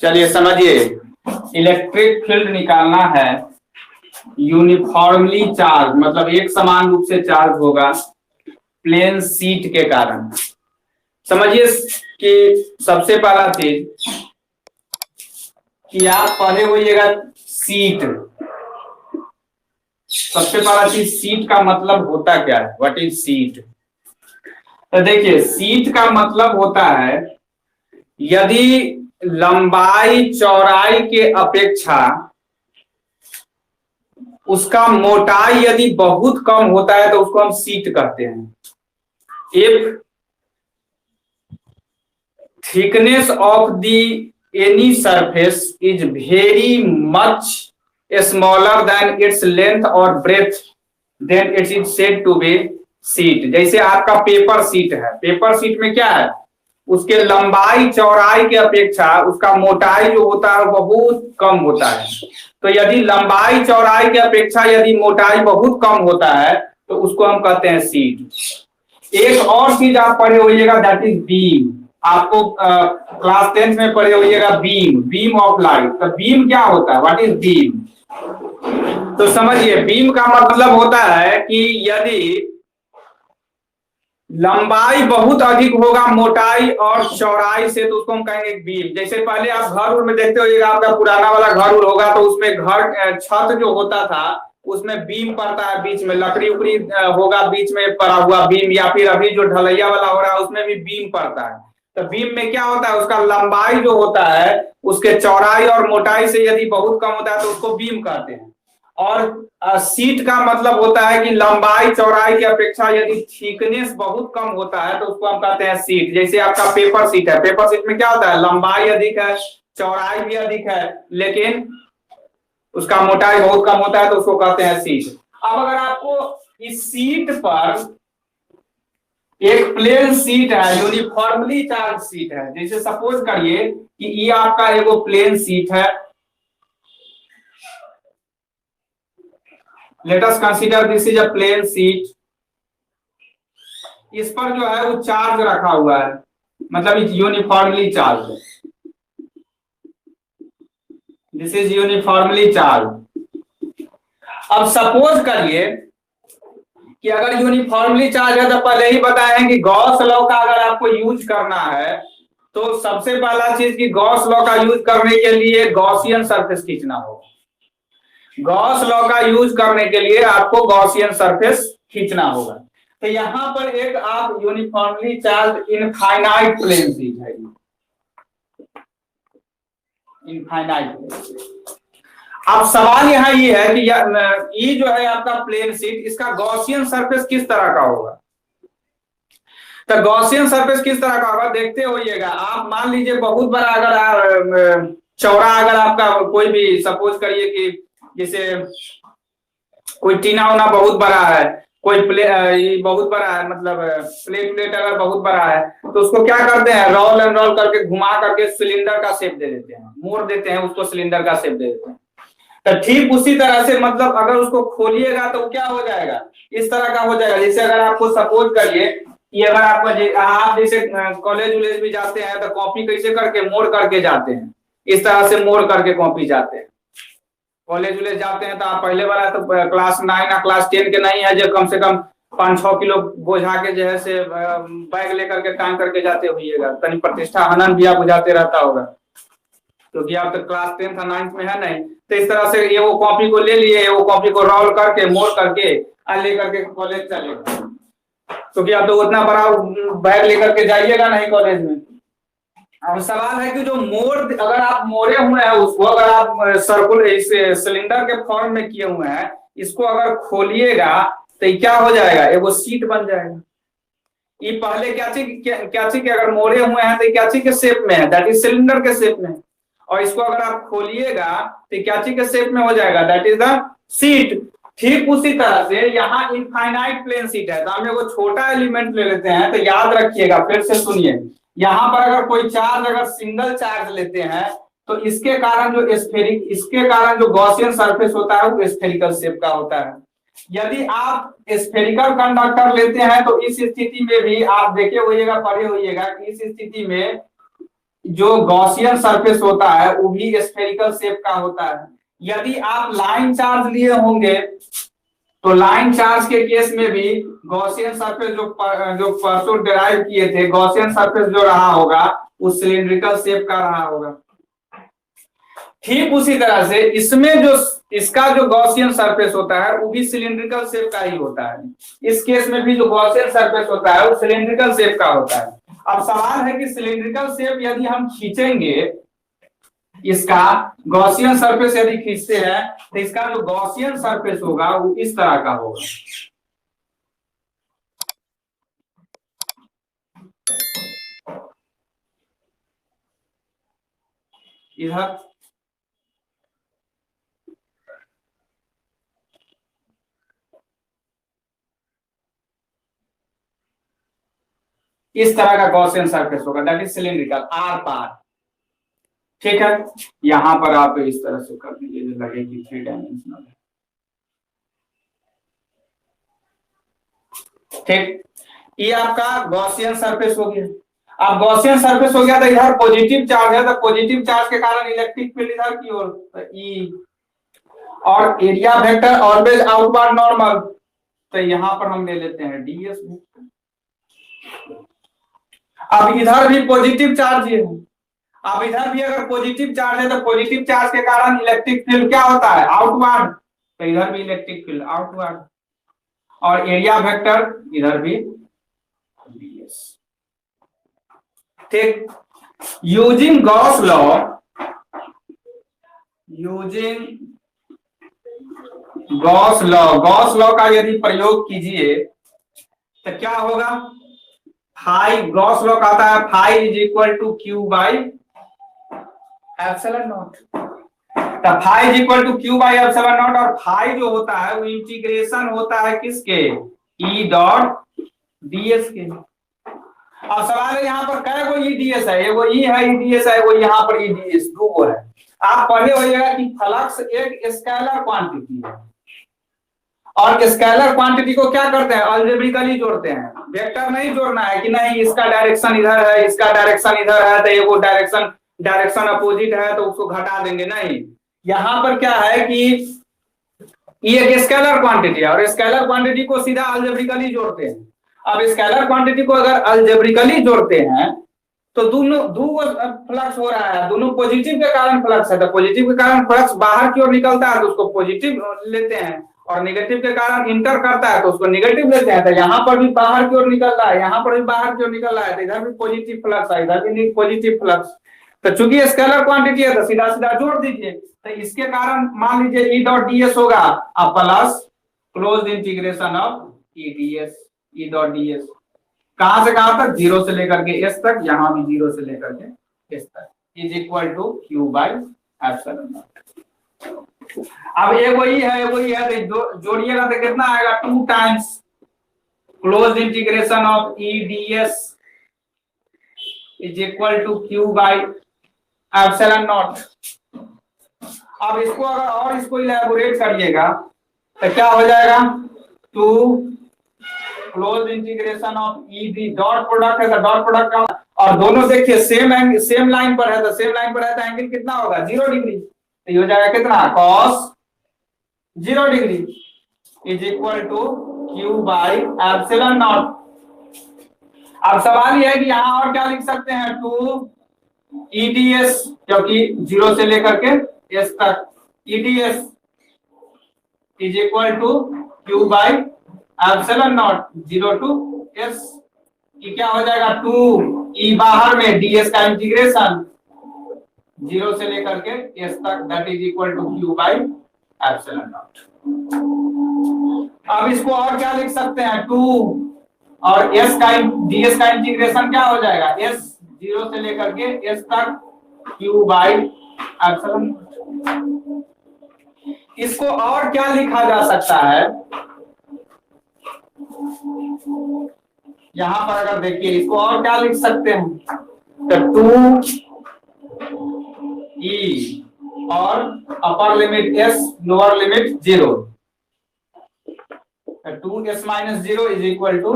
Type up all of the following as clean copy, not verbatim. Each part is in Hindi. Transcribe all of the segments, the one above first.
चलिए समझिए, इलेक्ट्रिक फील्ड निकालना है यूनिफॉर्मली चार्ज, मतलब एक समान रूप से चार्ज होगा प्लेन शीट के कारण। समझिए कि सबसे पहला चीज कि आप पढ़े होइएगा शीट। सबसे पहला चीज शीट का मतलब होता क्या है, व्हाट इज शीट। तो देखिए शीट का मतलब होता है यदि लंबाई चौड़ाई के अपेक्षा उसका मोटाई यदि बहुत कम होता है तो उसको हम शीट कहते हैं। If thickness of the any surface is very much smaller than its length और breadth then it is said to be sheet. जैसे आपका पेपर शीट है, पेपर शीट में क्या है, उसके लंबाई चौड़ाई के अपेक्षा उसका मोटाई जो होता है बहुत कम होता है। तो यदि लंबाई चौड़ाई के अपेक्षा यदि मोटाई बहुत कम होता है तो उसको हम कहते हैं शीट। एक और चीज आप पढ़े होइएगा दैट इज बीम। आपको क्लास 10th में पढ़े होइएगा बीम, बीम ऑफ लाइट। तो बीम क्या होता है, व्हाट इज बीम। तो समझिए बीम का मतलब होता है कि यदि लंबाई बहुत अधिक होगा मोटाई और चौड़ाई से तो उसको हम कहेंगे बीम। जैसे पहले आप घर में देखते होइएगा, आपका पुराना वाला घर होगा तो उसमें घर छत जो होता था उसमें बीम पड़ता है, बीच में लकड़ी उकड़ी होगा बीच में पड़ा हुआ बीम, या फिर अभी जो ढलैया वाला हो रहा है उसमें भी बीम पड़ता है। तो बीम में क्या होता है, उसका लंबाई जो होता है उसके चौड़ाई और मोटाई से यदि बहुत कम होता है तो उसको बीम कहते हैं। और शीट का मतलब होता है कि लंबाई चौड़ाई की अपेक्षा यदि थिकनेस बहुत कम होता है तो उसको हम कहते हैं शीट। जैसे आपका पेपर शीट है, पेपर शीट में क्या होता है, लंबाई अधिक है चौड़ाई भी अधिक है लेकिन उसका मोटाई बहुत कम होता है तो उसको कहते हैं शीट। अब अगर आपको इस शीट पर एक प्लेन शीट है, यूनिफॉर्मली चार्ज शीट है, जैसे सपोज करिए कि ये आपका एगो प्लेन शीट है। Let us consider this is a plane sheet. इस पर जो है वो चार्ज रखा हुआ है, मतलब is uniformly charge. This is uniformly charge. अब सपोज करिए कि अगर यूनिफॉर्मली चार्ज है तो पहले ही बताए हैं कि गॉस लॉ का अगर आपको यूज करना है तो सबसे पहला चीज कि गॉस लॉ का यूज करने के लिए गॉसियन सरफेस खींचना होगा। गॉस लॉ का यूज करने के लिए आपको गॉसियन सरफेस खींचना होगा। तो यहां पर एक आप uniformly charge infinite plane sheet है, इनफाइनाइट प्लेन। अब सवाल यहाँ ये है कि ये जो है आपका प्लेन शीट, इसका गॉसियन सरफेस किस तरह का होगा। तो गॉसियन सरफेस किस तरह का होगा देखते होइएगा आप। मान लीजिए बहुत बड़ा अगर चौड़ा अगर आपका कोई भी सपोज करिए कि जैसे कोई टीना उना बहुत बड़ा है, कोई बहुत बड़ा है, मतलब प्लेट अगर बहुत बड़ा है तो उसको क्या करते हैं, रोल एंड रोल करके घुमा करके सिलेंडर का शेप दे देते हैं, मोड़ देते हैं उसको, सिलेंडर का शेप दे देते हैं। तो ठीक उसी तरह से मतलब अगर उसको खोलिएगा तो क्या हो जाएगा, इस तरह का हो जाएगा। जैसे अगर आपको सपोज करिए कि अगर आपको आप जैसे कॉलेज वॉलेज भी जाते हैं तो कॉपी कैसे करके मोड़ करके जाते हैं, इस तरह से मोड़ करके कॉपी जाते हैं। कॉलेज वॉलेज जाते हैं तो आप पहले वाला तो क्लास 9 या क्लास 10 के नहीं है जो कम से कम 5-6 किलो बोझा के जो है से बैग लेकर के टांग करके जाते होइएगा, तनी प्रतिष्ठा हनन भी आप बुझाते रहता होगा क्योंकि आप तो क्लास 10th और 9th में है नहीं। तो इस तरह से ये वो कॉपी को ले लिए, वो कॉपी को रोल करके मोड़ करके लेकर के कॉलेज चलेगा, क्योंकि आप तो उतना बड़ा बैग लेकर के जाइएगा नहीं कॉलेज में। अब सवाल है कि जो मोड़ अगर आप मोड़े हुए हैं उसको, अगर आप सर्कुलर इस सिलेंडर के फॉर्म में किए हुए हैं, इसको अगर खोलिएगा तो क्या हो जाएगा, एक वो सीट बन जाएगा। ये पहले क्या चीज अगर मोड़े हुए हैं तो क्या चीज के शेप में है, दैट इज सिलेंडर के शेप में। और इसको अगर आप खोलिएगा तो क्या चीज के शेप में हो जाएगा, दैट इज द सीट। ठीक उसी तरह से यहाँ इनफाइनाइट प्लेन सीट है, तो हम एगो छोटा एलिमेंट ले लेते हैं। तो याद रखिएगा, फिर से सुनिए, यहाँ पर अगर कोई चार्ज अगर सिंगल चार्ज लेते हैं तो इसके कारण जो गॉसियन सरफेस होता है वो स्फेरिकल शेप का होता है। यदि आप स्फेरिकल कंडक्टर लेते हैं तो इस स्थिति में भी आप देखे होइएगा, पढ़े होइएगा कि इस स्थिति में जो गॉसियन सरफेस होता है वो भी स्फेरिकल शेप का होता है। यदि आप लाइन चार्ज लिए होंगे तो लाइन चार्ज के केस में भी गॉसियन सरफेस जो परसों डिराइव किए थे, गॉसियन सरफेस जो रहा होगा वो सिलिंड्रिकल शेप का रहा होगा। ठीक उसी तरह से इसमें जो इसका जो गॉसियन सरफेस होता है वो भी सिलिंड्रिकल शेप का ही होता है। इस केस में भी जो गॉसियन सरफेस होता है वो सिलिंड्रिकल शेप का होता है। अब सवाल है कि सिलिंड्रिकल शेप यदि हम खींचेंगे, इसका गॉसियन सरफेस यदि खींचते हैं तो इसका जो गॉसियन सरफेस होगा वो इस तरह का होगा। इधर इस तरह का गॉसियन सरफेस होगा, दैट इज सिलिंड्रिकल, आर पार। ठीक है, यहां पर आप इस तरह से कर दीजिए जो लगेगी 3 डायमेंशनल। ठीक, ये आपका गॉसियन सरफेस हो गया। अब गॉसियन सरफेस हो गया तो इधर पॉजिटिव चार्ज है, तो पॉजिटिव चार्ज के कारण इलेक्ट्रिक फील्ड इधर की ओर, तो ई, और area vector always outward normal, तो यहां पर हम ले लेते हैं डीएस वेक्टर। अब इधर भी पॉजिटिव चार्ज है, अब इधर भी अगर पॉजिटिव चार्ज है तो पॉजिटिव चार्ज के कारण इलेक्ट्रिक फील्ड क्या होता है, आउटवर्ड, तो इधर भी इलेक्ट्रिक फील्ड आउटवर्ड, और एरिया वेक्टर इधर भी डीएस। ठीक, यूजिंग गॉस लॉ का यदि प्रयोग कीजिए तो क्या होगा, फाई, गॉस लॉ कहता है phi is equal to Q by epsilon naught. तो phi is equal to Q by epsilon naught, और फाई जो होता है वो इंटीग्रेशन होता है किसके, ई डॉट डीएस के। अब सवाल है यहाँ पर कै गो ई डीएस है, एगो ई है, ई डीएस है, वो यहाँ पर ई डीएस दो गो है। आप पढ़े होइएगा कि फ्लक्स एक स्केलर क्वांटिटी है, और स्केलर क्वांटिटी को क्या करते हैं, अलजेब्रिकली जोड़ते हैं। वेक्टर नहीं जोड़ना है कि नहीं इसका डायरेक्शन इधर है, इसका डायरेक्शन इधर है, तो ये वो डायरेक्शन अपोजिट है तो उसको घटा देंगे, नहीं। यहाँ पर क्या है कि ये एक स्केलर क्वांटिटी है और स्केलर क्वांटिटी को सीधा अलजेब्रिकली जोड़ते हैं। अब स्केलर क्वांटिटी को अगर अलजेब्रिकली जोड़ते हैं तो दोनों दो फ्लक्स हो रहा है, दोनों पॉजिटिव के कारण फ्लक्स है, तो पॉजिटिव के कारण फ्लक्स बाहर की ओर निकलता है तो उसको पॉजिटिव लेते हैं, और नेगेटिव के कारण इंटर करता है तो उसको नेगेटिव लेते हैं। तो यहाँ पर भी बाहर की ओर निकल रहा है, यहाँ पर भी बाहर की ओर निकल रहा है, तो इधर भी पॉजिटिव फ्लक्स है, इधर भी पॉजिटिव फ्लक्स। तो चूंकि स्केलर क्वांटिटी है तो सीधा सीधा जोड़ दीजिए, तो इसके कारण मान लीजिए ई डॉट डीएस होगा अब plus closed integration of E DS, E dot DS कहां से कहां तक, 0 से लेकर के एस तक, यहां भी 0 से लेकर के एस तक, is equal to Q by epsilon not. अब एक वही है तो जोड़िएगा तो कितना आएगा, 2 times closed integration of E DS is equal to Q by epsilon not. अब इसको अगर और इसको इलैबोरेट करिएगा तो क्या हो जाएगा, 2 close integration of E D, dot product है तो डॉट प्रोडक्ट का, और दोनों देखिए सेम लाइन पर है, तो सेम लाइन पर है तो एंगल कितना होगा, 0 डिग्री, तो ये हो जाएगा कितना, cos 0 degree is equal to Q by epsilon not. अब सवाल यह है कि यहाँ और क्या लिख सकते हैं, 2 ईडीएस, क्योंकि 0 से लेकर के एस तक, EDS is equal to Q by epsilon not 0 to S, ये क्या हो जाएगा, 2 ई बाहर में डीएस का इंटीग्रेशन 0 से लेकर के एस तक, that is equal to Q by epsilon not. अब इसको और क्या लिख सकते हैं, 2 और एस का डीएस का इंटीग्रेशन क्या हो जाएगा, एस 0 से लेकर के एस तक क्यू बाई एप्सिलॉन नॉट। इसको और क्या लिखा जा सकता है, यहां पर अगर देखिए इसको और क्या लिख सकते हैं, तो 2 ई और upper limit S lower limit 0, 2s minus 0 is equal to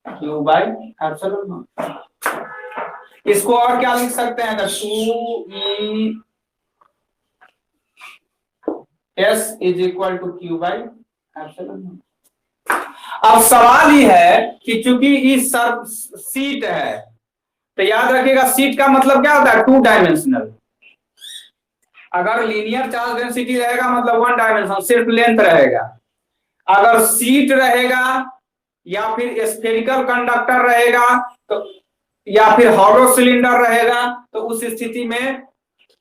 Q by epsilon not. इसको और क्या लिख सकते हैं, 2ES is equal to Q by epsilon. अब सवाल ही है कि चूंकि इस सीट है, तो याद रखिएगा सीट का मतलब क्या होता है, 2 डायमेंशनल। अगर लीनियर चार्ज डेंसिटी रहेगा मतलब 1 डायमेंशनल, सिर्फ लेंथ रहेगा। अगर सीट रहेगा या फिर स्फेरिकल कंडक्टर रहेगा तो, या फिर हॉलो सिलेंडर रहेगा, तो उस स्थिति में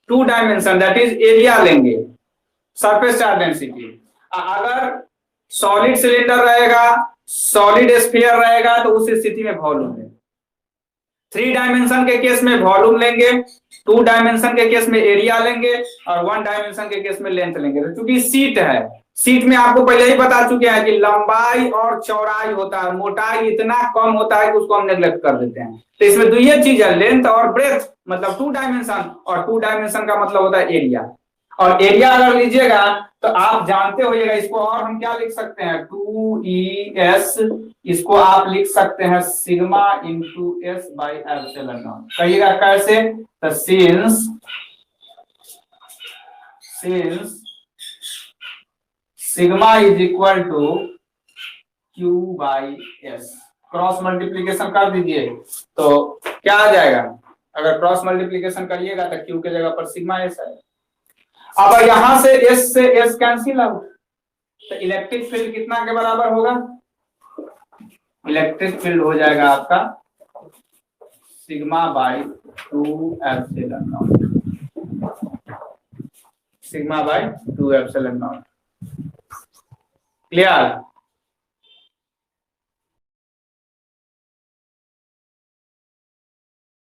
2 डायमेंशन दैट इज एरिया लेंगे, सरफेस चार्ज डेंसिटी। अगर सॉलिड सिलेंडर रहेगा, सॉलिड स्फीयर रहेगा, तो उस स्थिति में वॉल्यूम लेंगे। 3 डायमेंशन के केस में वॉल्यूम लेंगे, 2 डायमेंशन के केस में एरिया लेंगे, और 1 डायमेंशन के केस में लेंथ लेंगे। तो चूंकि सीट है, सीट में आपको पहले ही बता चुके हैं कि लंबाई और चौड़ाई होता है, मोटाई इतना कम होता है कि उसको हम नेग्लेक्ट कर देते हैं। तो इसमें दो ही चीज है, लेंथ और ब्रेथ, मतलब 2 डायमेंशन, और 2 डायमेंशन का मतलब होता है एरिया। और एरिया अगर लीजिएगा तो आप जानते होइएगा, इसको और हम क्या लिख सकते हैं, 2ES, इसको आप लिख सकते हैं sigma into S by epsilon not. कहिएगा कैसे, तो since sigma is equal to Q by S, cross multiplication कर दीजिए तो क्या आ जाएगा, अगर क्रॉस मल्टीप्लीकेशन करिएगा तो Q के जगह पर सिग्मा S है। अब यहां से S से S कैंसिल आउट, तो इलेक्ट्रिक फील्ड कितना के बराबर होगा, इलेक्ट्रिक फील्ड हो जाएगा आपका sigma by 2 epsilon not, sigma by 2 epsilon not. Clear.